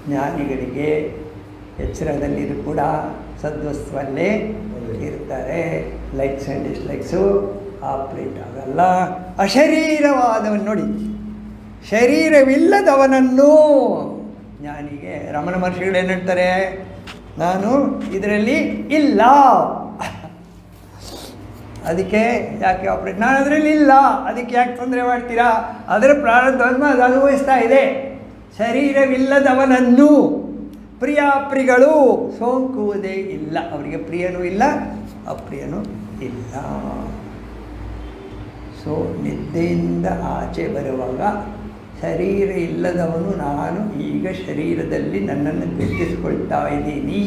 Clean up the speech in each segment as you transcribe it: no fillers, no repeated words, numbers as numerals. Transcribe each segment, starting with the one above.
ಜ್ಞಾನಿಗಳಿಗೆ ಎಚ್ಚರದಲ್ಲಿಯೂ ಕೂಡ ಸದ್ವಸ್ತುವಲ್ಲೇ ಇರ್ತಾರೆ. ಲೈಕ್ಸ್ ಆ್ಯಂಡ್ ಡಿಸ್ಲೈಕ್ಸು ಆಪ್ರೇಟ್ ಆಗಲ್ಲ. ಅಶರೀರವಾದವನು ನೋಡಿ, ಶರೀರವಿಲ್ಲದವನನ್ನು ಜ್ಞಾನಿಗೆ ರಮಣ ಮಹರ್ಷಿಗಳು ಏನು ಹೇಳ್ತಾರೆ, ನಾನು ಇದರಲ್ಲಿ ಇಲ್ಲ, ಅದಕ್ಕೆ ಯಾಕೆ ಆಪ್ರೇಟ್, ನಾನು ಅದರಲ್ಲಿ ಇಲ್ಲ, ಅದಕ್ಕೆ ಯಾಕೆ ತೊಂದರೆ ಮಾಡ್ತೀರಾ, ಅದರ ಪ್ರಾರಬ್ಧವನ್ನು ಅದು ಅನುಭವಿಸ್ತಾ ಇದೆ. ಶರೀರವಿಲ್ಲದವನನ್ನು ಪ್ರಿಯಾಪ್ರಿಗಳು ಸೋಂಕುವುದೇ ಇಲ್ಲ, ಅವರಿಗೆ ಪ್ರಿಯನೂ ಇಲ್ಲ ಅಪ್ರಿಯನೂ ಇಲ್ಲ. ಸೊ ನಿದ್ದೆಯಿಂದ ಆಚೆ ಬರುವಾಗ ಶರೀರ ಇಲ್ಲದವನು ನಾನು ಈಗ ಶರೀರದಲ್ಲಿ ನನ್ನನ್ನು ಬೆಟ್ಟಿಸ್ಕೊಳ್ತಾ ಇದ್ದೀನಿ.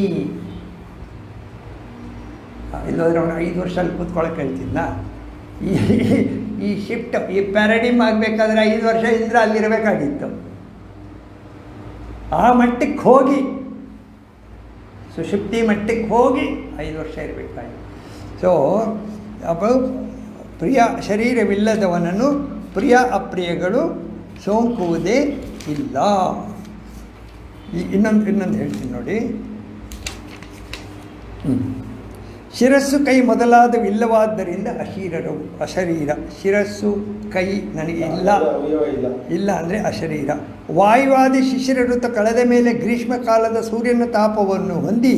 ಇಲ್ಲೋದ್ರೆ ಅವನು 5 ವರ್ಷ ಅಲ್ಲಿ ಕೂತ್ಕೊಳ್ಳೋಕೆ ಹೇಳ್ತಿದ್ದ. ಈ ಶಿಫ್ಟ್, ಈ ಪ್ಯಾರಡಿಮ್ ಆಗಬೇಕಾದ್ರೆ 5 ವರ್ಷದಿಂದ ಅಲ್ಲಿರಬೇಕಾಗಿತ್ತು. ಆ ಮಟ್ಟಕ್ಕೆ ಹೋಗಿ, ಸುಷುಪ್ತಿ ಮಟ್ಟಕ್ಕೆ ಹೋಗಿ 5 ವರ್ಷ ಇರಬೇಕಾಗಿತ್ತು. ಸೊ ಪ್ರಿಯ ಶರೀರವಿಲ್ಲದವನನ್ನು ಪ್ರಿಯ ಅಪ್ರಿಯಗಳು ಸೋಂಕುವುದೇ ಇಲ್ಲ. ಇನ್ನೊಂದು ಹೇಳ್ತೀನಿ ನೋಡಿ. ಶಿರಸ್ಸು ಕೈ ಮೊದಲಾದವು ಇಲ್ಲವಾದ್ದರಿಂದ ಅಶರೀರ. ಶಿರಸ್ಸು ಕೈ ನನಗೆ ಇಲ್ಲ ಅಂದರೆ ಅಶರೀರ. ವಾಯುವಾದಿ ಶಿಶಿರ ಋತು ಕಳೆದ ಮೇಲೆ ಗ್ರೀಷ್ಮ ಕಾಲದ ಸೂರ್ಯನ ತಾಪವನ್ನು ಹೊಂದಿ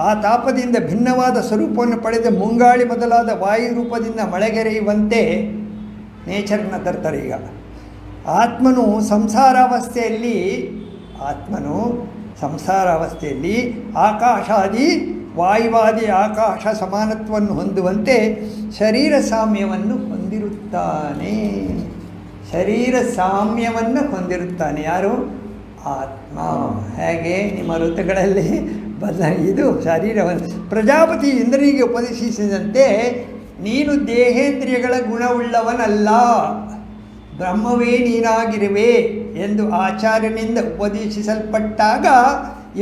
ಆ ತಾಪದಿಂದ ಭಿನ್ನವಾದ ಸ್ವರೂಪವನ್ನು ಪಡೆದ ಮುಂಗಾಳಿ ಮೊದಲಾದ ವಾಯು ರೂಪದಿಂದ ಮಳೆಗೆರೆಯುವಂತೆ ನೇಚರನ್ನು ತರ್ತಾರೆ. ಈಗ ಆತ್ಮನು ಸಂಸಾರಾವಸ್ಥೆಯಲ್ಲಿ ಆಕಾಶಾದಿ ವಾಯುವಾದಿ ಆಕಾಶ ಸಮಾನತ್ವವನ್ನು ಹೊಂದುವಂತೆ ಶರೀರ ಸಾಮ್ಯವನ್ನು ಹೊಂದಿರುತ್ತಾನೆ. ಶರೀರ ಸಾಮ್ಯವನ್ನು ಹೊಂದಿರುತ್ತಾನೆ ಯಾರು? ಆತ್ಮ. ಹೇಗೆ ನಿಮ್ಮ ಋತುಗಳಲ್ಲಿ ಇದು ಶರೀರವನ್ನು ಪ್ರಜಾಪತಿ ಇಂದ್ರನಿಗೆ ಉಪದೇಶಿಸಿದಂತೆ ನೀನು ದೇಹೇಂದ್ರಿಯಗಳ ಗುಣವುಳ್ಳವನಲ್ಲ, ಬ್ರಹ್ಮವೇ ನೀನಾಗಿರುವೆ ಎಂದು ಆಚಾರ್ಯನಿಂದ ಉಪದೇಶಿಸಲ್ಪಟ್ಟಾಗ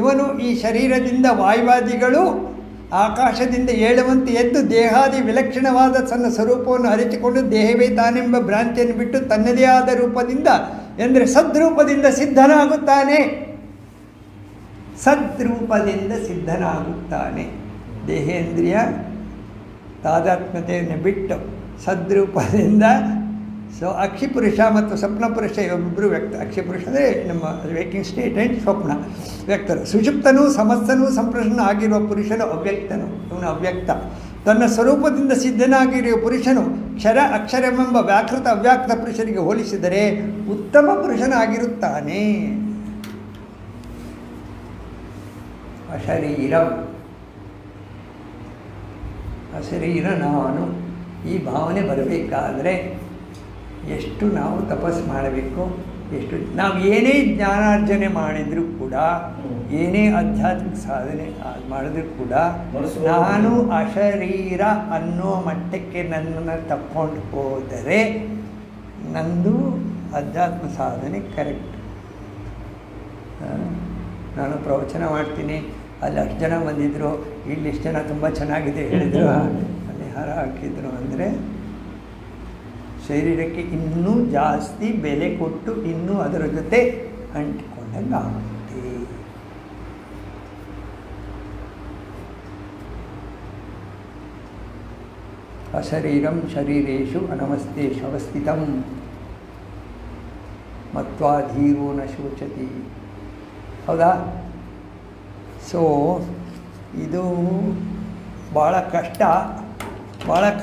ಇವನು ಈ ಶರೀರದಿಂದ ವಾಯುವಾದಿಗಳು ಆಕಾಶದಿಂದ ಏಳುವಂತೆ ಎದ್ದು ದೇಹಾದಿ ವಿಲಕ್ಷಣವಾದ ತನ್ನ ಸ್ವರೂಪವನ್ನು ಅರಿತುಕೊಂಡು ದೇಹವೇ ತಾನೆಂಬ ಭ್ರಾಂತಿಯನ್ನು ಬಿಟ್ಟು ತನ್ನದೇ ಆದ ರೂಪದಿಂದ ಎಂದರೆ ಸದ್ರೂಪದಿಂದ ಸಿದ್ಧನಾಗುತ್ತಾನೆ. ದೇಹೇಂದ್ರಿಯ ತಾದಾತ್ಮ್ಯತೆಯನ್ನು ಬಿಟ್ಟು ಸದ್ರೂಪದಿಂದ. ಸೊ ಅಕ್ಷಿಪುರುಷ ಮತ್ತು ಸ್ವಪ್ನ ಪುರುಷ ಇಬ್ಬರು ವ್ಯಕ್ತ. ಅಕ್ಷಿಪುರುಷ ಅಂದರೆ ನಮ್ಮ ವೇಕಿಂಗ್ ಸ್ಟೇಟ್ ಆ್ಯಂಡ್ ಸ್ವಪ್ನ ವ್ಯಕ್ತರು. ಸುಷುಪ್ತನೂ ಸಮಸ್ತನೂ ಸಂಪ್ರಶ್ನ ಆಗಿರುವ ಪುರುಷನು ಅವ್ಯಕ್ತನು, ಇವನು ಅವ್ಯಕ್ತ. ತನ್ನ ಸ್ವರೂಪದಿಂದ ಸಿದ್ಧನಾಗಿರುವ ಪುರುಷನು ಕ್ಷರ ಅಕ್ಷರವೆಂಬ ವ್ಯಾಕೃತ ಅವ್ಯಾಕ್ತ ಪುರುಷನಿಗೆ ಹೋಲಿಸಿದರೆ ಉತ್ತಮ ಪುರುಷನಾಗಿರುತ್ತಾನೆ. ಅಶರೀರ ನಾನು ಈ ಭಾವನೆ ಬರಬೇಕಾದರೆ ಎಷ್ಟು ನಾವು ತಪಸ್ಸು ಮಾಡಬೇಕು, ಎಷ್ಟು ನಾವು ಏನೇ ಜ್ಞಾನಾರ್ಜನೆ ಮಾಡಿದರೂ ಕೂಡ, ಏನೇ ಆಧ್ಯಾತ್ಮಿಕ ಸಾಧನೆ ಮಾಡಿದ್ರೂ ಕೂಡ ನಾನು ಅಶರೀರ ಅನ್ನೋ ಮಟ್ಟಕ್ಕೆ ನನ್ನನ್ನು ತಕ್ಕೊಂಡು ಹೋದರೆ ನಂದು ಅಧ್ಯಾತ್ಮ ಸಾಧನೆ ಕರೆಕ್ಟ್. ನಾನು ಪ್ರವಚನ ಮಾಡ್ತೀನಿ, ಅಲ್ಲಿ ಅಷ್ಟು ಜನ ಬಂದಿದ್ದರು, ಇಲ್ಲಿ ಇಷ್ಟು ಜನ ತುಂಬ ಚೆನ್ನಾಗಿದೆ ಹೇಳಿದರು, ಅಲ್ಲಿ ಹಾರ ಹಾಕಿದ್ರು ಅಂದರೆ ಶರೀರಕ್ಕೆ ಇನ್ನೂ ಜಾಸ್ತಿ ಬೆಲೆ ಕೊಟ್ಟು ಇನ್ನೂ ಅದರ ಜೊತೆ ಅಂಟಿಕೊಂಡಂಗಾಗುತ್ತೆ. ಅಶರೀರಂ ಶರೀರೇಶು ಅನವಸ್ಥೇಷು ಅವಸ್ಥಿತಂ ಮತ್ವಾ ಧೀರೋ ನ ಶೋಚತಿ. ಹೌದಾ? ಸೊ ಇದು ಭಾಳ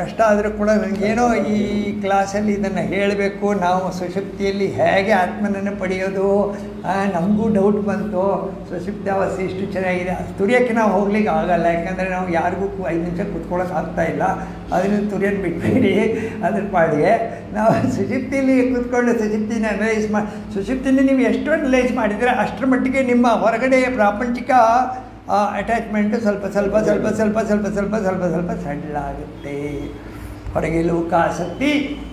ಕಷ್ಟ ಆದರೂ ಕೂಡ ನನಗೇನೋ ಈ ಕ್ಲಾಸಲ್ಲಿ ಇದನ್ನು ಹೇಳಬೇಕು, ನಾವು ಸುಷುಪ್ತಿಯಲ್ಲಿ ಹೇಗೆ ಆತ್ಮನನ್ನು ಪಡೆಯೋದು, ನಮಗೂ ಡೌಟ್ ಬಂತು. ಸುಷುಪ್ತಿ ಅವಸ್ಥೆ ಇಷ್ಟು ಚೆನ್ನಾಗಿದೆ, ತುರಿಯೋಕ್ಕೆ ನಾವು ಹೋಗ್ಲಿಕ್ಕೆ ಆಗಲ್ಲ, ಯಾಕಂದರೆ ನಾವು ಯಾರಿಗೂ 5 ನಿಮಿಷ ಕೂತ್ಕೊಳ್ಳೋಕೆ ಆಗ್ತಾಯಿಲ್ಲ. ಅದನ್ನು ತುರಿಯೋದು ಬಿಟ್ಬಿಡಿ, ಅದ್ರ ಪಾಡಿಗೆ ನಾವು ಸುಷುಪ್ತಿಯಲ್ಲಿ ಕೂತ್ಕೊಂಡು ಸುಷುಪ್ತಿನ ಸುಷುಪ್ತಿನ ನೀವು ಎಷ್ಟು ಅನಲೈಸ್ ಮಾಡಿದರೆ ಅಷ್ಟರ ಮಟ್ಟಿಗೆ ನಿಮ್ಮ ಹೊರಗಡೆ ಪ್ರಾಪಂಚಿಕ ಅಟ್ಯಾಚ್ಮೆಂಟು ಸ್ವಲ್ಪ ಸಡ್ಲಾಗುತ್ತೆ. ಹೊರಗೆ ಲೋಕಾಸಕ್ತಿ,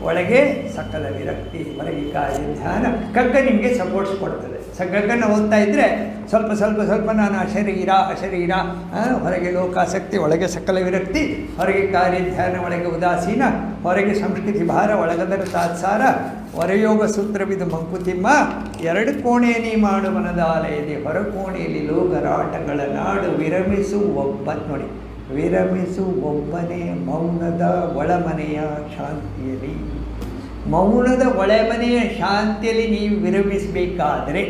ಒಳಗೆ ಸಕಲ ವಿರಕ್ತಿ, ಹೊರಗೆ ಕಾರ್ಯ ಧ್ಯಾನ. ಕಗ್ಗ ನಿಮಗೆ ಸಪೋರ್ಟ್ಸ್ ಕೊಡ್ತದೆ. ಗಗನ ಓದ್ತಾ ಇದ್ದರೆ ಸ್ವಲ್ಪ ಸ್ವಲ್ಪ ಸ್ವಲ್ಪ ನಾನು ಅಶರೀರ ಹೊರಗೆ ಲೋಕಾಸಕ್ತಿ, ಒಳಗೆ ಸಕಲ ವಿರಕ್ತಿ, ಹೊರಗೆ ಕಾರ್ಯ ಧ್ಯಾನ, ಒಳಗೆ ಉದಾಸೀನ, ಹೊರಗೆ ಸಂಸ್ಕೃತಿ ಭಾರ, ಒಳಗದರ ತಾತ್ಸಾರ, ಹೊರಯೋಗ ಸೂತ್ರವಿದು ಮಂಕುತಿಮ್ಮ, ಎರಡು ಕೋಣೆ ನೀ ಮಾಡು ಮನದಾಲಯದಿ, ಹೊರ ಕೋಣೆಯಲ್ಲಿ ಲೋಕರಾಟಗಳ ನಾಡು, ವಿರಮಿಸು ಒಬ್ಬ ನೋಡಿ, ವಿರಮಿಸು ಒಬ್ಬನೇ ಮೌನದ ಒಳಮನೆಯ ಶಾಂತಿಯಲ್ಲಿ. ಮೌನದ ಒಳಮನೆಯ ಶಾಂತಿಯಲ್ಲಿ ನೀವು ವಿರಮಿಸಬೇಕಾದರೆ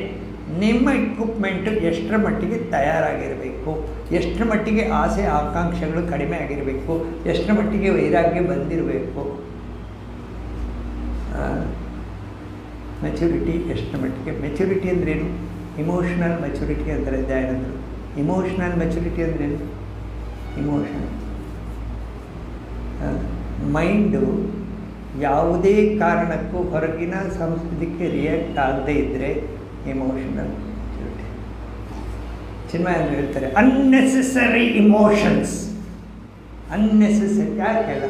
ನಿಮ್ಮ ಇಕ್ವಿಪ್ಮೆಂಟು ಎಷ್ಟರ ಮಟ್ಟಿಗೆ ತಯಾರಾಗಿರಬೇಕು, ಎಷ್ಟರ ಮಟ್ಟಿಗೆ ಆಸೆ ಆಕಾಂಕ್ಷೆಗಳು ಕಡಿಮೆ ಆಗಿರಬೇಕು, ಎಷ್ಟರ ಮಟ್ಟಿಗೆ ವೈರಾಗ್ಯ ಬಂದಿರಬೇಕು, ಮೆಚುರಿಟಿ ಎಷ್ಟರ ಮಟ್ಟಿಗೆ. ಮೆಚುರಿಟಿ ಅಂದ್ರೇನು? ಇಮೋಷ್ನಲ್ ಮೆಚುರಿಟಿ ಅಂತಾರೆ ದಯಾನಂದರು. ಇಮೋಷ್ನಲ್ ಮೆಚುರಿಟಿ ಅಂದ್ರೇನು? ಇಮೋಷನ್ ಮೈಂಡು ಯಾವುದೇ ಕಾರಣಕ್ಕೂ ಹೊರಗಿನ ಸಂಸ್ಕೃತಿಗೆ ರಿಯಾಕ್ಟ್ ಆಗದೇ ಇದ್ದರೆ ಇಮೋಷನಲ್ ಮೆಚುರಿಟಿ. ಚಿನ್ಮಯ ಹೇಳ್ತಾರೆ ಅನ್ನೆಸೆಸರಿ ಇಮೋಷನ್ಸ್, ಅನ್ನೆಸೆಸರಿ. ಯಾಕೆಲ್ಲ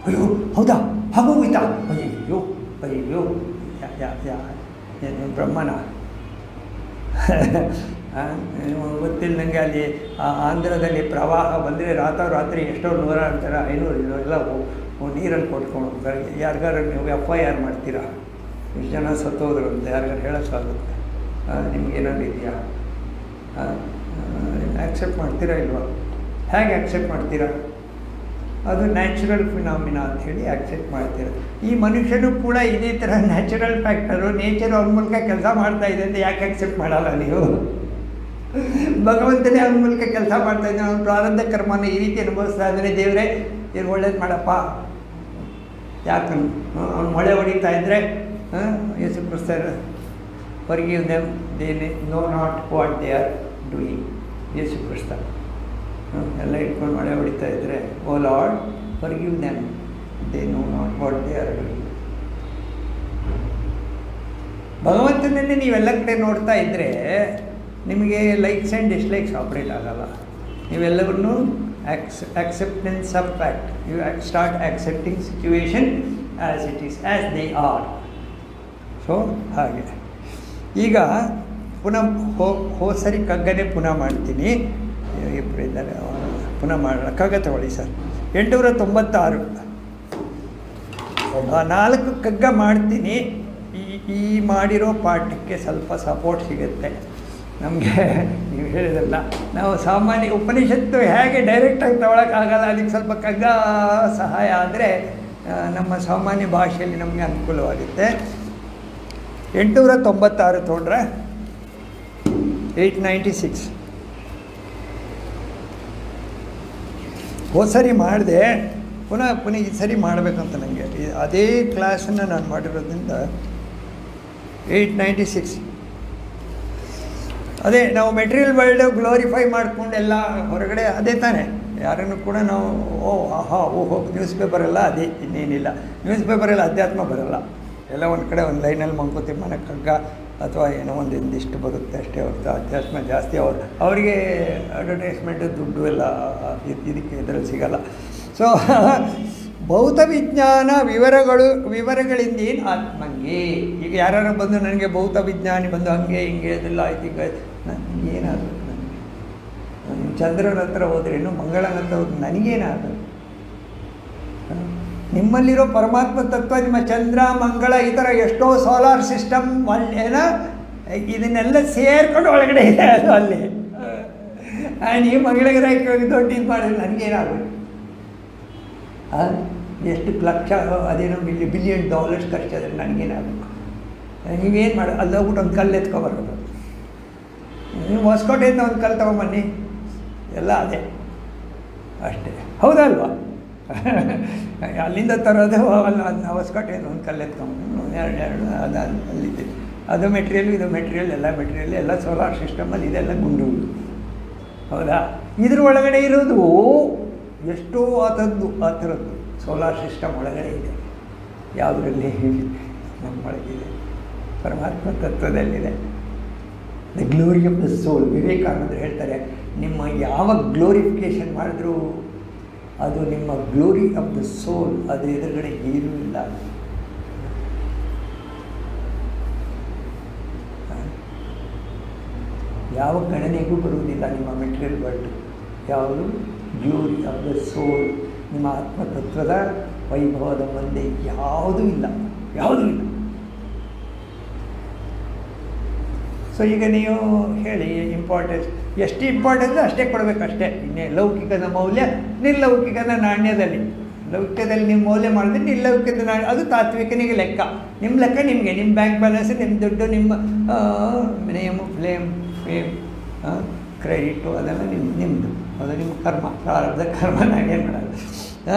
ಅಯ್ಯೋ ಹೌದಾ ಹಾಗೋಯ್ತಾ, ಅಯ್ಯೋ ಅಯ್ಯೋ ಏನು ಬ್ರಹ್ಮನ ಗೊತ್ತಿಲ್ಲ ನನಗೆ. ಅಲ್ಲಿ ಆಂಧ್ರದಲ್ಲಿ ಪ್ರವಾಹ ಬಂದರೆ ರಾತ್ರಿ ಎಷ್ಟೋ 100 500 ಎಲ್ಲ ನೀರಲ್ಲಿ ಕೊಟ್ಕೊಂಡು ಹೋಗ್ತಾರೆ. ಯಾರಿಗಾರು ನೀವು FIR ಮಾಡ್ತೀರಾ, ಇಷ್ಟು ಜನ ಸತ್ತೋದ್ರು ಅಂತ ಯಾರಿಗಾರು ಹೇಳೋಕ್ಕಾಗುತ್ತೆ? ನಿಮಗೇನಾದ್ರು ಇದೆಯಾ? ಆ್ಯಕ್ಸೆಪ್ಟ್ ಮಾಡ್ತೀರಾ ಇಲ್ವಾ? ಹೇಗೆ ಆ್ಯಕ್ಸೆಪ್ಟ್ ಮಾಡ್ತೀರಾ? ಅದು ನ್ಯಾಚುರಲ್ ಫಿನಾಮಿನಾ ಅಂಥೇಳಿ ಆ್ಯಕ್ಸೆಪ್ಟ್ ಮಾಡ್ತೀರ. ಈ ಮನುಷ್ಯನೂ ಕೂಡ ಇದೇ ಥರ ನ್ಯಾಚುರಲ್ ಫ್ಯಾಕ್ಟರು, ನೇಚರ್ ಅವ್ರ ಮೂಲಕ ಕೆಲಸ ಮಾಡ್ತಾ ಇದೆ ಅಂತ ಯಾಕೆ ಆ್ಯಕ್ಸೆಪ್ಟ್ ಮಾಡಲ್ಲ ನೀವು? ಭಗವಂತನೇ ಅವ್ನ ಮೂಲಕ ಕೆಲಸ ಮಾಡ್ತಾ ಇದ್ದಾನೆ. ಅವ್ನ ಪ್ರಾರಬ್ಧ ಕರ್ಮನ ಈ ರೀತಿ ಅನುಭವಿಸ್ತಾ ಇದ್ದಾನೆ. ದೇವರೇ ಏನು ಒಳ್ಳೇದು ಮಾಡಪ್ಪ, ಯಾಕೆ ಅವ್ನು ಮೊಳೆ ಹೊಡಿತಾ ಇದ್ದರೆ ಯೇಸು ಕ್ರಿಸ್ತರು forgive them, they know not what they are doing. ಯೇಸು ಕ್ರಿಸ್ತ ಎಲ್ಲ ಇಟ್ಕೊಂಡು ಮಳೆ ಹೊಡಿತಾ ಇದ್ದರೆ, O lord forgive them, they know not what they are doing. ಭಗವಂತನನ್ನೇ ನೀವೆಲ್ಲ ಕಡೆ ನೋಡ್ತಾ ಇದ್ದರೆ ನಿಮಗೆ ಲೈಕ್ಸ್ ಆ್ಯಂಡ್ ಡಿಸ್ಲೈಕ್ಸ್ ಆಪ್ರೇಟ್ ಆಗಲ್ಲ. ನೀವೆಲ್ಲವನ್ನೂ acceptance of fact, you start accepting situation as it is, as they are. So ಹಾಗೆ ಈಗ ಪುನಃ ಸರಿ ಕಗ್ಗನೆ ಪುನಃ ಮಾಡ್ತೀನಿ. ಇಬ್ಬರಿದ್ದಾರೆ, ಪುನಃ ಮಾಡೋಣ. ಕಗ್ಗ ತಗೊಳ್ಳಿ ಸರ್. 896 4 ಕಗ್ಗ ಮಾಡ್ತೀನಿ. ಈ ಮಾಡಿರೋ ಪಾಠಕ್ಕೆ ಸ್ವಲ್ಪ ಸಪೋರ್ಟ್ ಸಿಗುತ್ತೆ ನಮಗೆ. ನೀವು ಹೇಳಿದಲ್ಲ, ನಾವು ಸಾಮಾನ್ಯ ಉಪನಿಷತ್ತು ಹೇಗೆ ಡೈರೆಕ್ಟಾಗಿ ತಗೊಳಕ್ಕಾಗಲ್ಲ, ಅದಕ್ಕೆ ಸ್ವಲ್ಪ ಕಗ್ಗ ಸಹಾಯ ಆದರೆ ನಮ್ಮ ಸಾಮಾನ್ಯ ಭಾಷೆಯಲ್ಲಿ ನಮಗೆ ಅನುಕೂಲವಾಗುತ್ತೆ. 896 ತೊಗೊಂಡ್ರೆ 896 ಹೋದ ಸರಿ ಮಾಡಿದೆ, ಪುನಃ ಈ ಸರಿ ಮಾಡಬೇಕಂತ ನನಗೆ. ಅದೇ ಕ್ಲಾಸನ್ನು ನಾನು ಮಾಡಿರೋದ್ರಿಂದ 896 ಅದೇ ನಾವು ಮೆಟೀರಿಯಲ್ ವರ್ಲ್ಡ್ ಗ್ಲೋರಿಫೈ ಮಾಡಿಕೊಂಡೆಲ್ಲ ಹೊರಗಡೆ ಅದೇ ತಾನೆ. ಯಾರನ್ನು ಕೂಡ ನಾವು ಓಹೋ ನ್ಯೂಸ್ ಪೇಪರೆಲ್ಲ ಅದೇ, ಇನ್ನೇನಿಲ್ಲ. ನ್ಯೂಸ್ ಪೇಪರೆಲ್ಲ ಅಧ್ಯಾತ್ಮ ಬರೋಲ್ಲ, ಎಲ್ಲ ಒಂದು ಕಡೆ ಒಂದು ಲೈನಲ್ಲಿ ಮಂಕುತಿಮ್ಮನ ಕಗ್ಗ ಅಥವಾ ಏನೋ ಒಂದಿಷ್ಟು ಬರುತ್ತೆ ಅಷ್ಟೇ ಹೊರತು ಅಧ್ಯಾತ್ಮ ಜಾಸ್ತಿ ಅವರಿಗೆ ಅಡ್ವರ್ಟೈಸ್ಮೆಂಟು ದುಡ್ಡು ಎಲ್ಲ ಇದಕ್ಕೆ ಇದರಲ್ಲಿ ಸಿಗಲ್ಲ. ಸೊ ಭೌತ ವಿಜ್ಞಾನ ವಿವರಗಳಿಂದ ಏನು ಆತ್ಮಂಗೆ. ಈಗ ಯಾರು ಬಂದು ನನಗೆ ಭೌತ ವಿಜ್ಞಾನಿ ಬಂದು ಹಂಗೆ ಹಿಂಗೆ ಅದೆಲ್ಲ ಆಯ್ತು, ಈಗ ನನಗೇನಾಗಬೇಕು? ನನಗೆ ಚಂದ್ರನ ಹತ್ರ ಹೋದ್ರೇನು, ಮಂಗಳನ ಹತ್ರ ಹೋದ್ರೆ ನನಗೇನಾಗಬೇಕು? ನಿಮ್ಮಲ್ಲಿರೋ ಪರಮಾತ್ಮ ತತ್ವ ನಿಮ್ಮ ಚಂದ್ರ ಮಂಗಳ ಈ ಥರ ಎಷ್ಟೋ ಸೋಲಾರ್ ಸಿಸ್ಟಮ್ ಏನೋ ಇದನ್ನೆಲ್ಲ ಸೇರ್ಕೊಂಡು ಒಳಗಡೆ ಇದೆ ಅದು ಅಲ್ಲಿ. ನೀವು ಮಂಗಳಗ್ರಹಕ್ಕೆ ಹೋಗಿ ದೊಡ್ಡ ಇದು ಮಾಡಿದ್ರೆ ನನಗೇನಾಗಬೇಕು? ಎಷ್ಟು ಲಕ್ಷ ಅದೇನೋ $1 ಬಿಲಿಯನ್ ಖರ್ಚಾದರೆ ನನಗೇನಾಗಬೇಕು? ನೀವೇನು ಮಾಡಿ ಅಲ್ಲಿ ಹೋಗ್ಬಿಟ್ಟು ಒಂದು ಕಲ್ಲು ಎತ್ಕೊಬರೋದು. ನೀವು ಹೊಸಕೋಟೆಯಿಂದ ಒಂದು ಕಲ್ಲು ತೊಗೊಂಬನ್ನಿ, ಎಲ್ಲ ಅದೇ ಅಷ್ಟೇ, ಹೌದಲ್ವಾ? ಅಲ್ಲಿಂದ ತರೋದು ಅಲ್ಲಿ ಹೊಸಕೋಟೆಯಿಂದ ಒಂದು ಕಲ್ಲು ಎತ್ಕೊಂಬಂದು ಎರಡು ಅದು ಅಲ್ಲಿದೆ. ಅದು ಮೆಟೀರಿಯಲ್, ಇದು ಮೆಟೀರಿಯಲ್, ಎಲ್ಲ ಸೋಲಾರ್ ಸಿಸ್ಟಮಲ್ಲಿ ಇದೆಲ್ಲ ಗುಂಡುಗಳು, ಹೌದಾ? ಇದ್ರ ಒಳಗಡೆ ಇರೋದು ಎಷ್ಟೋ ಆ ಥರದ್ದು ಸೋಲಾರ್ ಸಿಸ್ಟಮ್ ಒಳಗಡೆ ಇದೆ. ಯಾವುದರಲ್ಲಿ? ನಮ್ಮೊಳಗಿದೆ, ಪರಮಾತ್ಮ ತತ್ವದಲ್ಲಿದೆ. ದ ಗ್ಲೋರಿ ಆಫ್ ದ ಸೋಲ್. ವಿವೇಕಾನಂದರು ಹೇಳ್ತಾರೆ, ನಿಮ್ಮ ಯಾವ ಗ್ಲೋರಿಫಿಕೇಷನ್ ಮಾಡಿದ್ರೂ ಅದು ನಿಮ್ಮ ಗ್ಲೋರಿ ಆಫ್ ದ ಸೋಲ್, ಅದು ಎದುರುಗಡೆ ಏನೂ ಇಲ್ಲ. ಯಾವ ಗಣನೆಗೂ ಬರುವುದಿಲ್ಲ ನಿಮ್ಮ ಮೆಟೀರಿಯಲ್ ವರ್ಲ್ಡ್. ಯಾವುದು ಬ್ಯೂರಿ ಆಫ್ ದ ಸೋಲ್, ನಿಮ್ಮ ಆತ್ಮತತ್ವದ ವೈಭವದ ಮುಂದೆ ಯಾವುದೂ ಇಲ್ಲ, ಯಾವುದೂ ಇಲ್ಲ. ಸೊ ಈಗ ನೀವು ಹೇಳಿ ಇಂಪಾರ್ಟೆನ್ಸ್ ಎಷ್ಟು ಇಂಪಾರ್ಟೆನ್ಸ್ ಅಷ್ಟೇ ಕೊಡಬೇಕಷ್ಟೇ. ಇನ್ನೇ ಲೌಕಿಕದ ಮೌಲ್ಯ ನಿರ್ಲೌಕಿಕದ ನಾಣ್ಯದಲ್ಲಿ, ಲೌಕಿಕದಲ್ಲಿ ನೀವು ಮೌಲ್ಯ ಮಾಡಿದ್ರೆ ನಿರ್ಲೌಕಿಕದ ನಾಣ್ಯ ಅದು ತಾತ್ವಿಕನಿಗೆ ಲೆಕ್ಕ. ನಿಮ್ಮ ಲೆಕ್ಕ ನಿಮಗೆ, ನಿಮ್ಮ ಬ್ಯಾಂಕ್ ಬ್ಯಾಲೆನ್ಸ್, ನಿಮ್ಮ ದುಡ್ಡು, ನಿಮ್ಮ ನೇಮು ಫ್ಲೇಮ್ ಫೇಮ್ ಕ್ರೆಡಿಟು ಅದೆಲ್ಲ ನಿಮ್ಮದು, ಅದು ನಿಮ್ಮ ಕರ್ಮ, ಪ್ರಾರಬ್ಧ ಕರ್ಮ. ನಾಗೇನು ಮಾಡೋದು.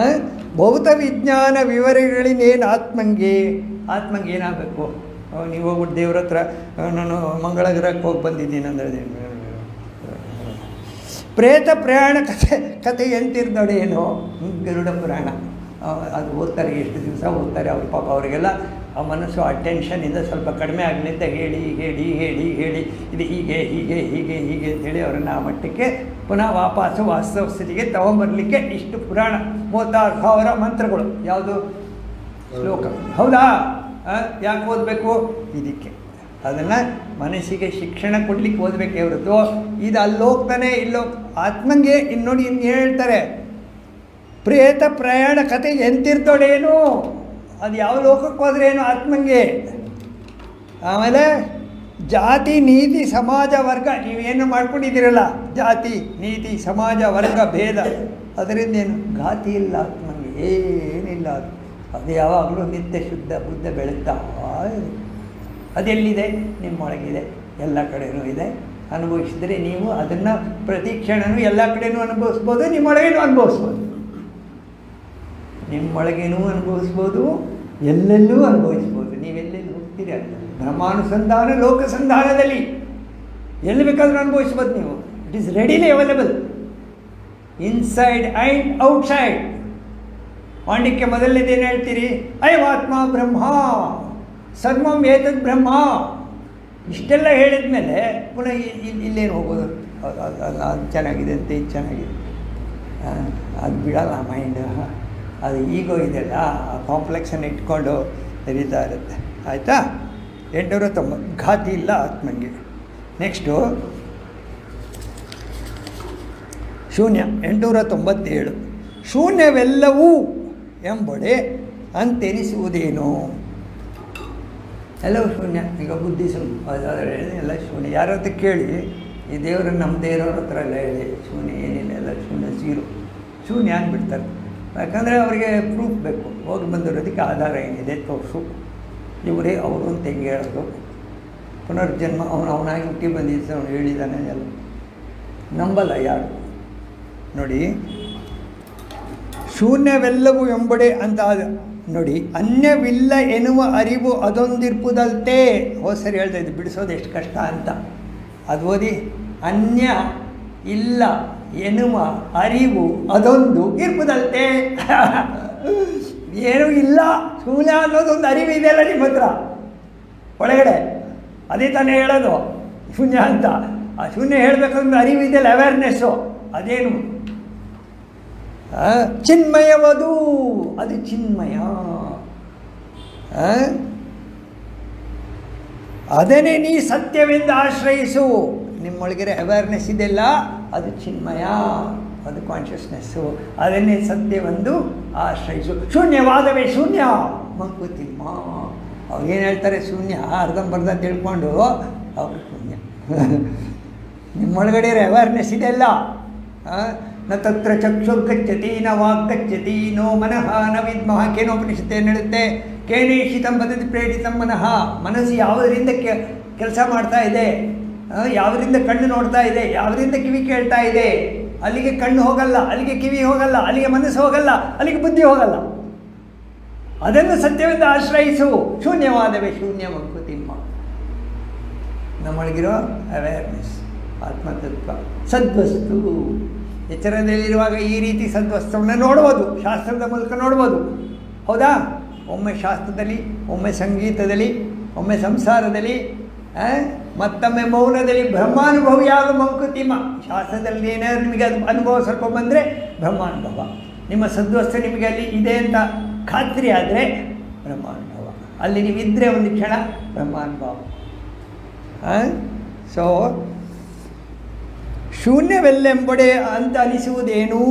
ಭೌತ ವಿಜ್ಞಾನ ವಿವರಗಳಿನೇನು ಆತ್ಮಂಗೆ ಏನಾಗಬೇಕು? ನೀವು ಹೋಗ್ಬಿಟ್ಟು ದೇವ್ರ ಹತ್ರ ನಾನು ಮಂಗಳ ಗ್ರಹಕ್ಕೆ ಹೋಗಿ ಬಂದಿದ್ದೀನಿ ಅಂದರೆ ಪ್ರೇತ ಪ್ರಯಾಣ ಕಥೆ ಎಂತಿರ್ದೊಡೇನೋ ಗರುಡ ಪುರಾಣ ಅದು ಓದ್ತಾರೆ, ಎಷ್ಟು ದಿವಸ ಓದ್ತಾರೆ ಅವ್ರ ಪಾಪ. ಅವರಿಗೆಲ್ಲ ಆ ಮನಸ್ಸು ಆ ಟೆನ್ಷನಿಂದ ಸ್ವಲ್ಪ ಕಡಿಮೆ ಆಗಲಿ ಅಂತ ಹೇಳಿ ಹೇಳಿ ಹೇಳಿ ಹೇಳಿ ಇದು ಹೀಗೆ ಹೀಗೆ ಹೀಗೆ ಹೀಗೆ ಅಂತೇಳಿ ಅವರನ್ನು ಆ ಮಟ್ಟಕ್ಕೆ ಪುನಃ ವಾಪಸ್ಸು ವಾಸ್ತವ ಸ್ಥಿತಿಗೆ ತಗೊಂಬರಲಿಕ್ಕೆ ಇಷ್ಟು ಪುರಾಣ 36,000 ಮಂತ್ರಗಳು. ಯಾವುದು ಶ್ಲೋಕ, ಹೌದಾ? ಯಾಕೆ ಓದಬೇಕು? ಇದಕ್ಕೆ. ಅದನ್ನು ಮನಸ್ಸಿಗೆ ಶಿಕ್ಷಣ ಕೊಡಲಿಕ್ಕೆ ಓದಬೇಕೇ ಹೊರತು ಇದು ಅಲ್ಲಿ ಹೋಗ್ತಾನೆ ಇಲ್ಲೋ ಆತ್ಮಂಗೆ. ಇನ್ನು ನೋಡಿ ಇನ್ನು ಹೇಳ್ತಾರೆ, ಪ್ರೇತ ಪ್ರಯಾಣ ಕತೆ ಎಂತಿರ್ತೋಡೇನು, ಅದು ಯಾವ ಲೋಕಕ್ಕೆ ಹೋದ್ರೇನು ಆತ್ಮಂಗೆ. ಆಮೇಲೆ ಜಾತಿ ನೀತಿ ಸಮಾಜ ವರ್ಗ ನೀವೇನು ಮಾಡ್ಕೊಂಡಿದ್ದೀರಲ್ಲ, ಜಾತಿ ನೀತಿ ಸಮಾಜ ವರ್ಗ ಭೇದ, ಅದರಿಂದ ಏನು ಘಾತಿ ಇಲ್ಲ ಆತ್ಮಂಗೆ, ಏನಿಲ್ಲ. ಅದು ಯಾವಾಗಲೂ ನಿತ್ಯ ಶುದ್ಧ ಬುದ್ಧ ಬೆಳಗ್ತಾ ಇದೆ. ಅದೆಲ್ಲಿದೆ? ನಿಮ್ಮೊಳಗಿದೆ, ಎಲ್ಲ ಕಡೆಯೂ ಇದೆ. ಅನುಭವಿಸಿದರೆ ನೀವು ಅದನ್ನು ಪ್ರತಿ ಕ್ಷಣವೂ ಎಲ್ಲ ಕಡೆಯೂ ಅನುಭವಿಸ್ಬೋದು, ನಿಮ್ಮೊಳಗೇನೂ ಅನುಭವಿಸ್ಬೋದು. ನಿಮ್ಮೊಳಗೇನೂ ಅನುಭವಿಸ್ಬೋದು, ಎಲ್ಲೆಲ್ಲೂ ಅನುಭವಿಸ್ಬೋದು. ನೀವೆಲ್ಲೆಲ್ಲಿ ಹೋಗ್ತೀರಿ ಅಲ್ಲ, ಬ್ರಹ್ಮಾನುಸಂಧಾನ ಲೋಕಸಂಧಾನದಲ್ಲಿ ಎಲ್ಲಿ ಬೇಕಾದರೂ ಅನುಭವಿಸ್ಬೋದು ನೀವು. It is readily available inside and outside. Mandukya ಮೊದಲನೇದೇನು ಹೇಳ್ತೀರಿ? ಅಯಮಾತ್ಮ ಬ್ರಹ್ಮ ಸರ್ವಂ ಏತದ್ ಬ್ರಹ್ಮ. ಇಷ್ಟೆಲ್ಲ ಹೇಳಿದ ಮೇಲೆ ಪುನಃ ಇಲ್ಲೇನು ಹೋಗೋದು? ಅದು ಚೆನ್ನಾಗಿದೆ ಅಂತ ಇದು ಚೆನ್ನಾಗಿದೆ, ಅದು ಬಿಡಲ್ಲ ಮೈಂಡ್. ಅದು ಈಗೋ ಇದೆಲ್ಲ ಆ ಕಾಂಪ್ಲೆಕ್ಸನ್ನು ಇಟ್ಕೊಂಡು ನಡೀತಾ ಇರುತ್ತೆ. ಆಯಿತಾ? 890 ಘಾತಿ ಇಲ್ಲ ಆತ್ಮಂಗೆ. ನೆಕ್ಸ್ಟು ಶೂನ್ಯ 897. ಶೂನ್ಯವೆಲ್ಲವೂ ಎಂಬೊಡೆ ಅಂತೆನಿಸುವುದೇನು? ಎಲ್ಲವೂ ಶೂನ್ಯ. ಈಗ ಬುದ್ಧಿ ಎಲ್ಲ ಶೂನ್ಯ. ಯಾರ ಹತ್ರ ಕೇಳಿ, ಈ ದೇವರನ್ನು ನಮ್ಮ ದೇವರವ್ರ ಹತ್ರ ಎಲ್ಲ ಹೇಳಿ ಶೂನ್ಯ ಏನಿಲ್ಲ, ಎಲ್ಲ ಶೂನ್ಯ, ಜೀರೋ, ಶೂನ್ಯ ಅಂದ್ಬಿಡ್ತಾರೆ. ಯಾಕಂದರೆ ಅವರಿಗೆ ಪ್ರೂಫ್ ಬೇಕು, ಹೋಗಿ ಬಂದಿರೋದಕ್ಕೆ ಆಧಾರ ಏನಿದೆ ತೋರಿಸು. ಇವರೇ ಅವರು ಅಂತ ಹೆಂಗೆ ಹೇಳೋದು? ಪುನರ್ಜನ್ಮ ಅವನಾಗಿ ಹುಟ್ಟಿ ಬಂದಿದ್ದು ಅವನು ಹೇಳಿದ್ದಾನೆ, ಎಲ್ಲ ನಂಬಲ್ಲ ಯಾರು. ನೋಡಿ, ಶೂನ್ಯವೆಲ್ಲವೂ ಎಂಬಡೆ ಅಂತ ನೋಡಿ. ಅನ್ಯವಿಲ್ಲ ಎನ್ನುವ ಅರಿವು ಅದೊಂದಿರ್ಪುದಲ್ತೆ. ಸರಿ ಹೇಳ್ತಾ ಇದ್ದು ಬಿಡಿಸೋದು ಎಷ್ಟು ಕಷ್ಟ ಅಂತ. ಅದು ಓದಿ. ಅನ್ಯ ಇಲ್ಲ ಎನ್ನುವ ಅರಿವು ಅದೊಂದು ಇರ್ಪುದಲ್ತೆ. ಏನೂ ಇಲ್ಲ, ಶೂನ್ಯ ಅನ್ನೋದೊಂದು ಅರಿವು ಇದೆಯಲ್ಲ ನಿಮ್ಮ ಹತ್ರ ಒಳಗಡೆ. ಅದೇ ತಾನೇ ಹೇಳೋದು ಶೂನ್ಯ ಅಂತ. ಆ ಶೂನ್ಯ ಹೇಳಬೇಕಂದ್ರೆ ಅರಿವು ಇದೆಯಲ್ಲ, ಅವೇರ್ನೆಸ್ಸು. ಅದೇನು? ಚಿನ್ಮಯವದು, ಅದು ಚಿನ್ಮಯ. ಅದನ್ನೇ ನೀ ಸತ್ಯವೆಂದು ಆಶ್ರಯಿಸು. ನಿಮ್ಮೊಳಗಿರೋ ಅವೇರ್ನೆಸ್ ಇದೆಲ್ಲ, ಅದು ಚಿನ್ಮಯ, ಅದು ಕಾನ್ಷಿಯಸ್ನೆಸ್ಸು. ಅದನ್ನೇ ಸತ್ಯವೆಂದು ಆಶ್ರಯಿಸು. ಶೂನ್ಯವಾದವೇ ಶೂನ್ಯ ಮಂಕುತಿಮ್ಮ. ಅವ್ರೇನು ಹೇಳ್ತಾರೆ? ಶೂನ್ಯ ಅರ್ಧಂಬರ್ಧ ತಿಳ್ಕೊಂಡು ಅವರು ಶೂನ್ಯ. ನಿಮ್ಮೊಳಗಡೆ ಇರೋ ಅವೇರ್ನೆಸ್ ಇದೆಲ್ಲ. ನ ತತ್ರ ಚಕ್ಷುರ್ಗಚ್ಚತಿ ನ ವಾಗ್ಗಚ್ಚತಿ ನೋ ಮನಃ ನ ವಿದ್ಮಃ. ಕೇನೋಪನಿಷತ್ತು ಏನು ಹೇಳುತ್ತೆ? ಕೇನೇಷಿತಂ ವದತಿ ಪ್ರೇರಿತಂ ಮನಃ. ಮನಸ್ಸು ಯಾವುದರಿಂದ ಕೆಲಸ ಮಾಡ್ತಾ ಇದೆ, ಯಾವುದರಿಂದ ಕಣ್ಣು ನೋಡ್ತಾ ಇದೆ, ಯಾವುದರಿಂದ ಕಿವಿ ಕೇಳ್ತಾ ಇದೆ, ಅಲ್ಲಿಗೆ ಕಣ್ಣು ಹೋಗಲ್ಲ, ಅಲ್ಲಿಗೆ ಕಿವಿ ಹೋಗಲ್ಲ, ಅಲ್ಲಿಗೆ ಮನಸ್ಸು ಹೋಗಲ್ಲ, ಅಲ್ಲಿಗೆ ಬುದ್ಧಿ ಹೋಗಲ್ಲ. ಅದನ್ನು ಸತ್ಯವೆಂದು ಆಶ್ರಯಿಸು. ಶೂನ್ಯವಾದವೇ ಶೂನ್ಯ ಮಂಕುತಿಮ್ಮ. ನಮ್ಮೊಳಗಿರೋ ಅವೇರ್ನೆಸ್, ಆತ್ಮತತ್ವ, ಸದ್ವಸ್ತು. ಎಚ್ಚರದಲ್ಲಿರುವಾಗ ಈ ರೀತಿ ಸದ್ವಸ್ತುವನ್ನು ನೋಡ್ಬೋದು, ಶಾಸ್ತ್ರದ ಮೂಲಕ ನೋಡ್ಬೋದು. ಹೌದಾ? ಒಮ್ಮೆ ಶಾಸ್ತ್ರದಲ್ಲಿ, ಒಮ್ಮೆ ಸಂಗೀತದಲ್ಲಿ, ಒಮ್ಮೆ ಸಂಸಾರದಲ್ಲಿ, ಮತ್ತೊಮ್ಮೆ ಮೌನದಲ್ಲಿ ಬ್ರಹ್ಮಾನುಭವಿಯಾಗ ಮಂಕುತಿಮ್ಮ. ಶಾಸ್ತ್ರದಲ್ಲಿ ಏನಾದ್ರು ನಿಮಗೆ ಅದು ಅನುಭವ ಸ್ವಲ್ಪ ಬಂದರೆ ಬ್ರಹ್ಮಾನುಭವ. ನಿಮ್ಮ ಸದ್ವಸ್ತು ನಿಮಗೆ ಅಲ್ಲಿ ಇದೆ ಅಂತ ಖಾತ್ರಿ ಆದರೆ ಬ್ರಹ್ಮಾನುಭವ. ಅಲ್ಲಿ ನೀವಿದ್ದರೆ ಒಂದು ಕ್ಷಣ ಬ್ರಹ್ಮಾನುಭವ. ಸೊ ಶೂನ್ಯವೆಲ್ಲೆಂಬಡೆ ಅಂತ ಅನಿಸುವುದೇನು,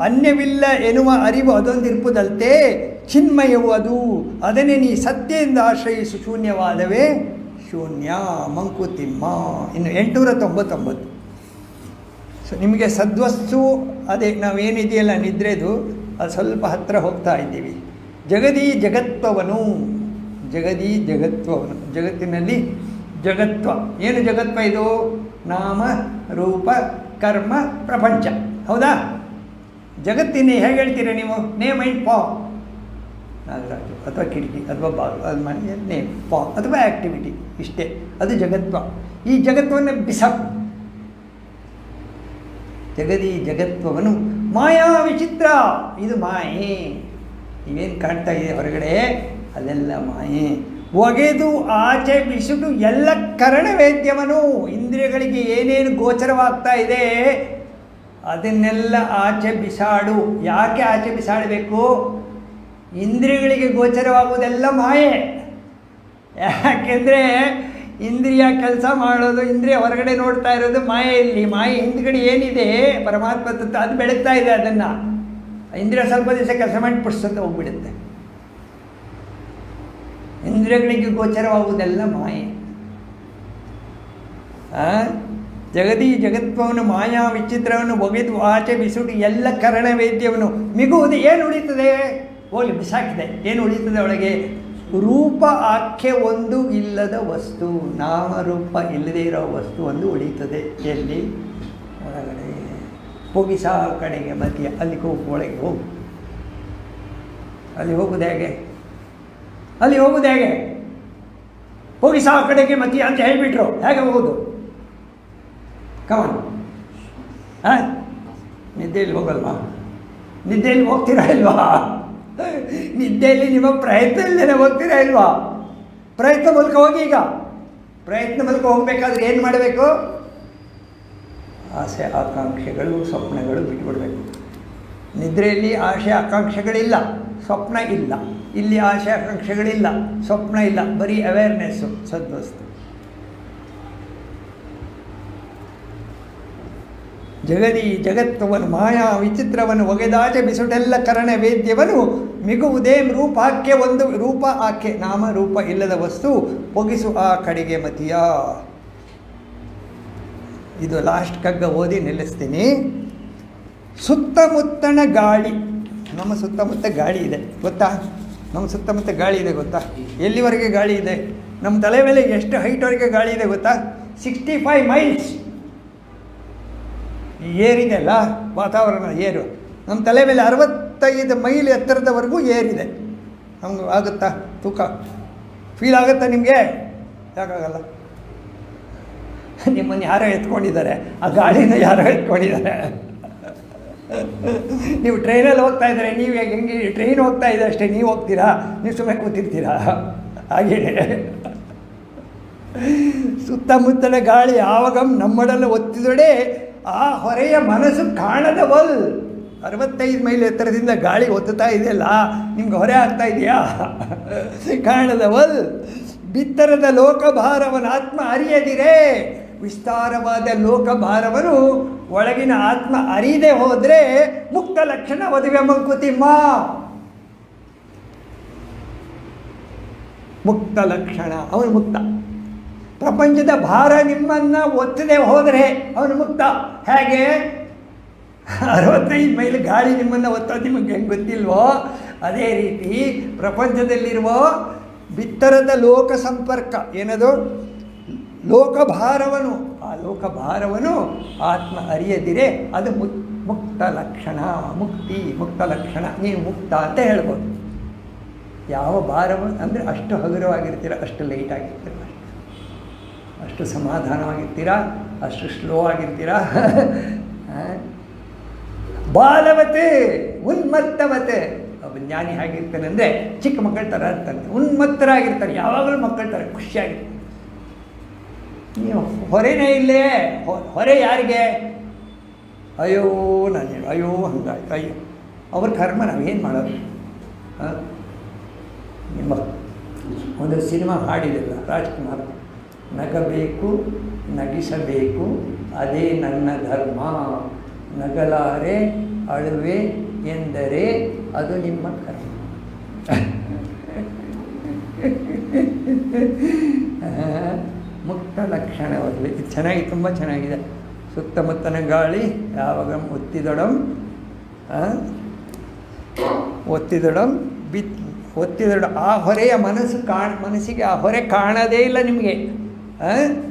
ಅನ್ಯವಿಲ್ಲ ಎನ್ನುವ ಅರಿವು ಅದೊಂದಿರ್ಪುದಲ್ತೆ ಚಿನ್ಮಯವು ಅದು, ಅದನ್ನೇ ನೀ ಸತ್ಯದಿಂದ ಆಶ್ರಯಿಸು ಶೂನ್ಯವಾದವೇ ಶೂನ್ಯ. ಮಂಕುತಿಮ್ಮ. ಇನ್ನು 899. ಸೊ ನಿಮಗೆ ಸದ್ವಸ್ತು ಅದೇ ನಾವೇನಿದೆಯಲ್ಲ ನಿದ್ರೆದು ಅದು ಸ್ವಲ್ಪ ಹತ್ತಿರ ಹೋಗ್ತಾ ಇದ್ದೀವಿ. ಜಗದೀ ಜಗತ್ವವನು, ಜಗದೀ ಜಗತ್ವವನು, ಜಗತ್ತಿನಲ್ಲಿ ಜಗತ್ವ. ಏನು ಜಗತ್ವ ಇದು? ನಾಮ ರೂಪ ಕರ್ಮ ಪ್ರಪಂಚ. ಹೌದಾ? ಜಗತ್ತಿನ ಹೇಗೆ ಹೇಳ್ತೀರ ನೀವು? Name and form. ನಾಗರಾಜು ಅಥವಾ ಕಿಟಕಿ ಅಥವಾ ಬಾಗಿಲು, ಅದು ಮನೆ ನೇಮ್ ಫಾರ್ಮ್ ಅಥವಾ ಆ್ಯಕ್ಟಿವಿಟಿ, ಇಷ್ಟೇ. ಅದು ಜಗತ್ವ. ಈ ಜಗತ್ವವನ್ನು ಬಿಸಾಕು. ಜಗದೀ ಜಗತ್ವವನು ಮಾಯಾ ವಿಚಿತ್ರ. ಇದು ಮಾಯೆ. ನೀವೇನು ಕಾಣ್ತಾ ಇದೆ ಹೊರಗಡೆ ಅದೆಲ್ಲ ಮಾಯೆ. ಒಗೆದು ಆಚೆ ಬಿಸಿಟು ಎಲ್ಲ ಕರಣವೇದ್ಯವನು. ಇಂದ್ರಿಯಗಳಿಗೆ ಏನೇನು ಗೋಚರವಾಗ್ತಾ ಇದೆ ಅದನ್ನೆಲ್ಲ ಆಚೆ ಬಿಸಾಡು. ಯಾಕೆ ಆಚೆ ಬಿಸಾಡಬೇಕು? ಇಂದ್ರಿಯಗಳಿಗೆ ಗೋಚರವಾಗುವುದೆಲ್ಲ ಮಾಯೆ. ಯಾಕೆಂದರೆ ಇಂದ್ರಿಯ ಕೆಲಸ ಮಾಡೋದು, ಇಂದ್ರಿಯ ಹೊರಗಡೆ ನೋಡ್ತಾ ಇರೋದು ಮಾಯೆಯಲ್ಲಿ. ಮಾಯೆ ಹಿಂದ್ಗಡೆ ಏನಿದೆ ಪರಮಾತ್ಮ ತತ್ವ ಅದು ಬೆಳಗ್ತಾ ಇದೆ. ಅದನ್ನು ಇಂದ್ರಿಯ ಸ್ವಲ್ಪ ದಿವಸ ಕೆಲಸ ಮಾಡಿ ಪುಸ್ತಕ ಹೋಗ್ಬಿಡುತ್ತೆ. ಇಂದ್ರಿಯಗಳಿಗೆ ಗೋಚರವಾಗುವುದೆಲ್ಲ ಮಾಯೆ. ಜಗದೀ ಜಗತ್ವವನ್ನು ಮಾಯಾ ವಿಚಿತ್ರವನ್ನು ಒಗೆದು ಆಚೆ ಬಿಸುಟು ಎಲ್ಲ ಕರಣವೇದ್ಯವನ್ನು ಮಿಗುವುದು. ಏನು ಉಳಿತದೆ? ಹೋಗಿ ಬಿಸಾಕಿದೆ. ಏನು ಉಳಿತದೆ ಒಳಗೆ? ರೂಪ ಆಖ್ಯೆ ಒಂದು ಇಲ್ಲದ ವಸ್ತು. ನಾಮರೂಪ ಇಲ್ಲದೇ ಇರೋ ವಸ್ತು ಒಂದು ಉಳಿತದೆ. ಎಲ್ಲಿ? ಒಳಗಡೆ. ಹೋಗಿ ಸಾ ಕಡೆಗೆ ಮಧ್ಯ ಅಲ್ಲಿಗೆ ಹೋಗಿ, ಒಳಗೆ ಹೋಗು. ಅಲ್ಲಿ ಹೋಗುದು ಹೇಗೆ? ಅಲ್ಲಿ ಹೋಗುದು ಹೇಗೆ? ಹೋಗಿ ಸಾ ಕಡೆಗೆ ಮಧ್ಯ ಅಂತ ಹೇಳಿಬಿಟ್ರು. ಹೇಗೆ ಹೋಗೋದು? ಕಮಾನ್. ಹಾಂ, ನಿದ್ದೆಯಲ್ಲಿ ಹೋಗಲ್ವಾ? ನಿದ್ದೆಯಲ್ಲಿ ಹೋಗ್ತೀರಾ ಇಲ್ವಾ? ನಿದ್ದೆಯಲ್ಲಿ ನಿಮ್ಮ ಪ್ರಯತ್ನ ಇಲ್ಲದೇ ಹೋಗ್ತೀರಾ ಇಲ್ವಾ? ಪ್ರಯತ್ನ ಮೂಲಕ ಹೋಗಿ. ಈಗ ಪ್ರಯತ್ನ ಮೂಲಕ ಹೋಗಬೇಕಾದ್ರೆ ಏನು ಮಾಡಬೇಕು? ಆಸೆ ಆಕಾಂಕ್ಷೆಗಳು ಸ್ವಪ್ನಗಳು ಬಿಟ್ಟುಬಿಡಬೇಕು. ನಿದ್ರೆಯಲ್ಲಿ ಆಸೆ ಆಕಾಂಕ್ಷೆಗಳಿಲ್ಲ, ಸ್ವಪ್ನ ಇಲ್ಲ. ಇಲ್ಲಿ ಆಸೆ ಆಕಾಂಕ್ಷೆಗಳಿಲ್ಲ, ಸ್ವಪ್ನ ಇಲ್ಲ, ಬರೀ ಅವೇರ್ನೆಸ್ಸು, ಸದ್ವಸ್ತು. ಜಗದೀ ಜಗತ್ವವನ್ನು ಮಾಯಾ ವಿಚಿತ್ರವನ್ನು ಒಗೆದಾಚೆ ಬಿಸುಟೆಲ್ಲ ಕರಣ ವೇದ್ಯವನು ಮಿಗುವುದೇ ರೂಪಾಖ್ಯೆ ಒಂದು. ರೂಪ ಆಖ್ಯೆ ನಾಮ ರೂಪ ಇಲ್ಲದ ವಸ್ತು ಒಗಿಸು ಆ ಕಡೆಗೆ ಮತಿಯ. ಇದು ಲಾಸ್ಟ್ ಕಗ್ಗ ಓದಿ ನಿಲ್ಲಿಸ್ತೀನಿ. ಸುತ್ತಮುತ್ತಣ ಗಾಳಿ. ನಮ್ಮ ಸುತ್ತಮುತ್ತ ಗಾಳಿ ಇದೆ ಗೊತ್ತಾ? ನಮ್ಮ ಸುತ್ತಮುತ್ತ ಗಾಳಿ ಇದೆ ಗೊತ್ತಾ? ಎಲ್ಲಿವರೆಗೆ ಗಾಳಿ ಇದೆ? ನಮ್ಮ ತಲೆ ಮೇಲೆ ಎಷ್ಟು ಹೈಟ್ವರೆಗೆ ಗಾಳಿ ಇದೆ ಗೊತ್ತಾ? 65 ಮೈಲ್ಸ್ ಏರಿದೆ ಅಲ್ಲ ವಾತಾವರಣ, ಏರು. ನಮ್ಮ ತಲೆ ಮೇಲೆ 65 ಮೈಲ್ ಎತ್ತರದವರೆಗೂ ಏರಿದೆ. ನಮ್ಗೆ ಆಗುತ್ತಾ? ತೂಕ ಫೀಲ್ ಆಗುತ್ತಾ ನಿಮಗೆ? ಯಾಕಾಗಲ್ಲ? ನಿಮ್ಮನ್ನು ಯಾರೋ ಎತ್ಕೊಂಡಿದ್ದಾರೆ, ಆ ಗಾಳಿನ ಯಾರೋ ಎತ್ಕೊಂಡಿದ್ದಾರೆ. ನೀವು ಟ್ರೈನಲ್ಲಿ ಹೋಗ್ತಾ ಇದ್ದಾರೆ, ನೀವು ಹೆಂಗೆ ಟ್ರೈನ್ ಹೋಗ್ತಾ ಇದೆ ಅಷ್ಟೇ, ನೀವು ಹೋಗ್ತೀರಾ? ನೀವು ಸುಮ್ಮನೆ ಕೂತಿರ್ತೀರಾ? ಹಾಗೇ ಸುತ್ತಮುತ್ತಲ ಗಾಳಿ ಯಾವಾಗ ನಮ್ಮಡನ್ನು ಒತ್ತಿದೊಡೆ ಆ ಹೊರೆಯ ಮನಸ್ಸು ಕಾಣದವಲ್. 65 ಮೈಲ್ ಎತ್ತರದಿಂದ ಗಾಳಿ ಒತ್ತುತ್ತಾ ಇದೆಯಲ್ಲ, ನಿಮ್ಗೆ ಹೊರೆ ಆಗ್ತಾ ಇದೆಯಾ? ಕಾಣದವಲ್. ಬಿತ್ತರದ ಲೋಕಭಾರವನ ಆತ್ಮ ಅರಿಯದಿರೇ. ವಿಸ್ತಾರವಾದ ಲೋಕಭಾರವನ್ನು ಒಳಗಿನ ಆತ್ಮ ಅರಿಯದೆ ಹೋದರೆ ಮುಕ್ತ ಲಕ್ಷಣ ಮದುವೆ ಮಂಕುತಿಮ್ಮ. ಮುಕ್ತ ಲಕ್ಷಣ, ಅವನು ಮುಕ್ತ. ಪ್ರಪಂಚದ ಭಾರ ನಿಮ್ಮನ್ನು ಒತ್ತದೇ ಹೋದರೆ ಅವನು ಮುಕ್ತ. ಹೇಗೆ? 65 ಮೈಲ್ ಗಾಳಿ ನಿಮ್ಮನ್ನು ಒತ್ತೋದು ನಿಮಗೆ ಹೆಂಗೆ ಗೊತ್ತಿಲ್ವೋ, ಅದೇ ರೀತಿ ಪ್ರಪಂಚದಲ್ಲಿರುವ ಬಿತ್ತರದ ಲೋಕ ಸಂಪರ್ಕ ಏನದು? ಲೋಕಭಾರವನು. ಆ ಲೋಕಭಾರವನ್ನು ಆತ್ಮ ಅರಿಯದಿರೆ ಅದು ಮುಕ್ತ ಲಕ್ಷಣ. ಮುಕ್ತಿ, ಮುಕ್ತ ಲಕ್ಷಣ. ನೀವು ಮುಕ್ತ ಅಂತ ಹೇಳ್ಬೋದು. ಯಾವ ಭಾರವನ್ನು ಅಂದರೆ ಅಷ್ಟು ಹಗುರವಾಗಿರ್ತೀರ, ಅಷ್ಟು ಲೈಟ್ ಆಗಿರ್ತೀರ, ಅಷ್ಟು ಸಮಾಧಾನವಾಗಿರ್ತೀರಾ, ಅಷ್ಟು ಸ್ಲೋ ಆಗಿರ್ತೀರಾ. ಬಾಲವತೆ ಉನ್ಮತ್ತವತೆ. ಒಬ್ಬ ಜ್ಞಾನಿ ಹೇಗಿರ್ತಾನೆ ಅಂದರೆ ಚಿಕ್ಕ ಮಕ್ಕಳ ಥರ ಇರ್ತಾನೆ, ಉನ್ಮತ್ತರಾಗಿರ್ತಾರೆ, ಯಾವಾಗಲೂ ಮಕ್ಕಳ ಥರ ಖುಷಿಯಾಗಿರ್ತಾರೆ. ನೀವು ಹೊರೆನೇ ಇಲ್ಲೇ. ಹೊರೆ ಯಾರಿಗೆ? ಅಯ್ಯೋ ನಾನು ಅಯ್ಯೋ ಹಂಗಾಯ್ತು, ಅಯ್ಯೋ ಅವ್ರ ಕರ್ಮ ನಾವೇನು ಮಾಡೋದು? ನಿಮ್ಮ ಒಂದು ಸಿನಿಮಾ ಹಾಡಿದೆಲ್ಲ ರಾಜ್ಕುಮಾರ್, ನಗಬೇಕು ನಗಿಸಬೇಕು, ಅದೇ ನನ್ನ ಧರ್ಮ. ನಗಲಾರೆ ಅಳುವೆ ಎಂದರೆ ಅದು ನಿಮ್ಮ ಕರ್ಮ. ಮುಕ್ತ ಲಕ್ಷಣವಲ್ಲಿ ಇದು ಚೆನ್ನಾಗಿ, ತುಂಬ ಚೆನ್ನಾಗಿದೆ. ಸುತ್ತಮುತ್ತನ ಗಾಳಿ ಯಾವಾಗ ಒತ್ತಿದೊಡಂ ಒತ್ತಿದೊಡ ಆ ಹೊರೆಯ ಮನಸ್ಸಿಗೆ ಆ ಹೊರೆ ಕಾಣದೇ ಇಲ್ಲ ನಿಮಗೆ.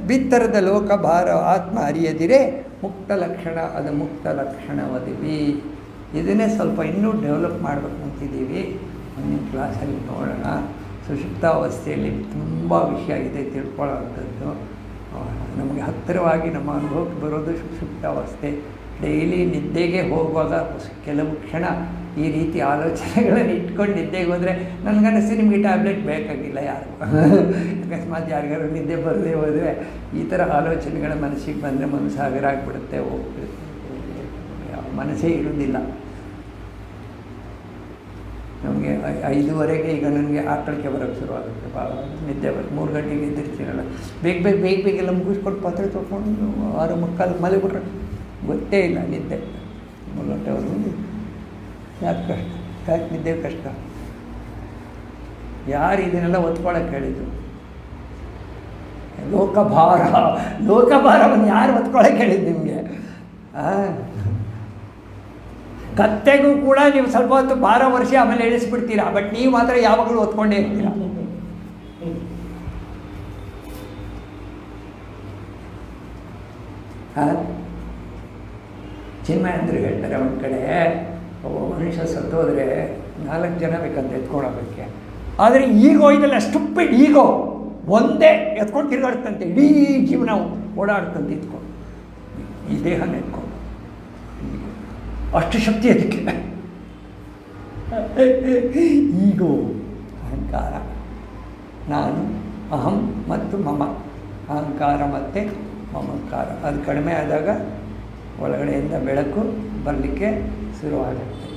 ಬಿತ್ತರದ ಲೋಕ ಭಾರ ಆತ್ಮ ಅರಿಯದಿರೆ ಮುಕ್ತ ಲಕ್ಷಣ, ಅದು ಮುಕ್ತ ಲಕ್ಷಣವದಿವಿ. ಇದನ್ನೇ ಸ್ವಲ್ಪ ಇನ್ನೂ ಡೆವಲಪ್ ಮಾಡಬೇಕು ಅಂತಿದ್ದೀವಿ. ಮುಂದಿನ ಕ್ಲಾಸಲ್ಲಿ ನೋಡೋಣ. ಸುಷುಪ್ತಾವಸ್ಥೆಯಲ್ಲಿ ತುಂಬ ವಿಷಯ ಇದೆ ತಿಳ್ಕೊಳ್ಳೋವಂಥದ್ದು. ನಮಗೆ ಹತ್ತಿರವಾಗಿ ನಮ್ಮ ಅನುಭವಕ್ಕೆ ಬರೋದು ಸುಷುಪ್ತಾವಸ್ಥೆ. ಡೈಲಿ ನಿದ್ದೆಗೆ ಹೋಗುವಾಗ ಕೆಲವು ಕ್ಷಣ ಈ ರೀತಿ ಆಲೋಚನೆಗಳನ್ನು ಇಟ್ಕೊಂಡು ನಿದ್ದೆಗೆ ಹೋದರೆ ನನಗನ್ನಿಸ್ತು ನಿಮಗೆ ಟ್ಯಾಬ್ಲೆಟ್ ಬೇಕಾಗಿಲ್ಲ ಯಾರು. ಅಕಸ್ಮಾತ್ ಯಾರಿಗಾರು ನಿದ್ದೆ ಬರದೇ ಹೋದರೆ ಈ ಥರ ಆಲೋಚನೆಗಳ ಮನಸ್ಸಿಗೆ ಬಂದರೆ ಮನಸ್ಸು ಹಗರಾಗ್ಬಿಡುತ್ತೆ, ಹೋಗ್ಬಿಡುತ್ತೆ, ಮನಸ್ಸೇ ಇರೋದಿಲ್ಲ. ನಮಗೆ 5:30 ಈಗ ನನಗೆ ಆಕಳಿಕೆ ಬರೋಕ್ಕೆ ಶುರುವಾಗುತ್ತೆ. ಭಾಳ ನಿದ್ದೆ ಬರುತ್ತೆ. 3 ಗಂಟೆಗೆ ಎದ್ದಿರ್ತೀನಲ್ಲ, ಬೇಗ ಎಲ್ಲ ಮುಗಿಸ್ಕೊಂಡು ಪಾತ್ರೆ ತೊಗೊಂಡು 6:45 ಮಲಗಿಬಿಟ್ರೆ ಗೊತ್ತೇ ಇಲ್ಲ ನಿದ್ದೆ. 3 ಗಂಟೆವರೆಗೂ ಯಾಕೆ ಕಷ್ಟ, ಯಾಕೆ ನಿದ್ದೆ ಕಷ್ಟ? ಯಾರು ಇದನ್ನೆಲ್ಲ ಒತ್ಕೊಳ್ಳೋಕೆ ಹೇಳಿದ್ದು? ಲೋಕಭಾರವನ್ನು ಯಾರು ಒತ್ಕೊಳ್ಳೋಕೆ ಹೇಳಿದ್ದು ನಿಮಗೆ? ಕತ್ತೆಗೂ ಕೂಡ ನೀವು ಸ್ವಲ್ಪ ಹೊತ್ತು ಭಾರ ವರ್ಷ ಆಮೇಲೆ ಇಳಿಸ್ಬಿಡ್ತೀರಾ, ಬಟ್ ನೀವು ಮಾತ್ರ ಯಾವಾಗಲೂ ಒತ್ಕೊಂಡೇ ಇರ್ತೀರ. ಚಿನ್ಮಯಂದ್ರು ಹೇಳ್ತಾರೆ ಒಂದು ಕಡೆ, ಮನುಷ್ಯ ಸತ್ತೋದ್ರೆ 4 ಜನ ಬೇಕಂತ ಎತ್ಕೊಳ್ಳೋದಕ್ಕೆ. ಆದರೆ ಈಗೋ ಇದೆಲ್ಲ ಸ್ಟುಪಿಡ್ ಈಗೋ ಒಂದೇ ಎತ್ಕೊಂಡು ತಿರುಗಾಡ್ತಂತೆ, ಇಡೀ ಜೀವನ ಓಡಾಡ್ತಂತೆ ಎತ್ಕೊಂಡು, ಈ ದೇಹನ ಎತ್ಕೊಂಡು. ಅಷ್ಟು ಶಕ್ತಿ ಅದಕ್ಕೆ. ಈಗೋ ಅಹಂಕಾರ, ನಾನು, ಅಹಂ ಮತ್ತು ಮಮ. ಅಹಂಕಾರ ಮತ್ತು ಮಮಕಾರ ಅದು ಕಡಿಮೆ ಆದಾಗ ಒಳಗಡೆಯಿಂದ ಬೆಳಕು ಬರಲಿಕ್ಕೆ ಶುರುವಾಗುತ್ತೆ.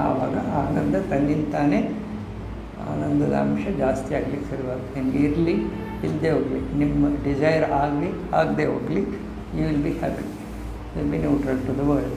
ಆವಾಗ ಆನಂದ ತನ್ನಿಂತಾನೇ ಆನಂದದ ಅಂಶ ಜಾಸ್ತಿ ಆಗಲಿಕ್ಕೆ ಶುರುವಾಗುತ್ತೆ. ನಿಮ್ಗೆ ಇರಲಿ ಇಲ್ಲದೆ ಹೋಗಲಿ, ನಿಮ್ಮ ಡಿಸೈರ್ ಆಗಲಿ ಆಗದೆ ಹೋಗಲಿ, you will be happy, will be neutral to the world.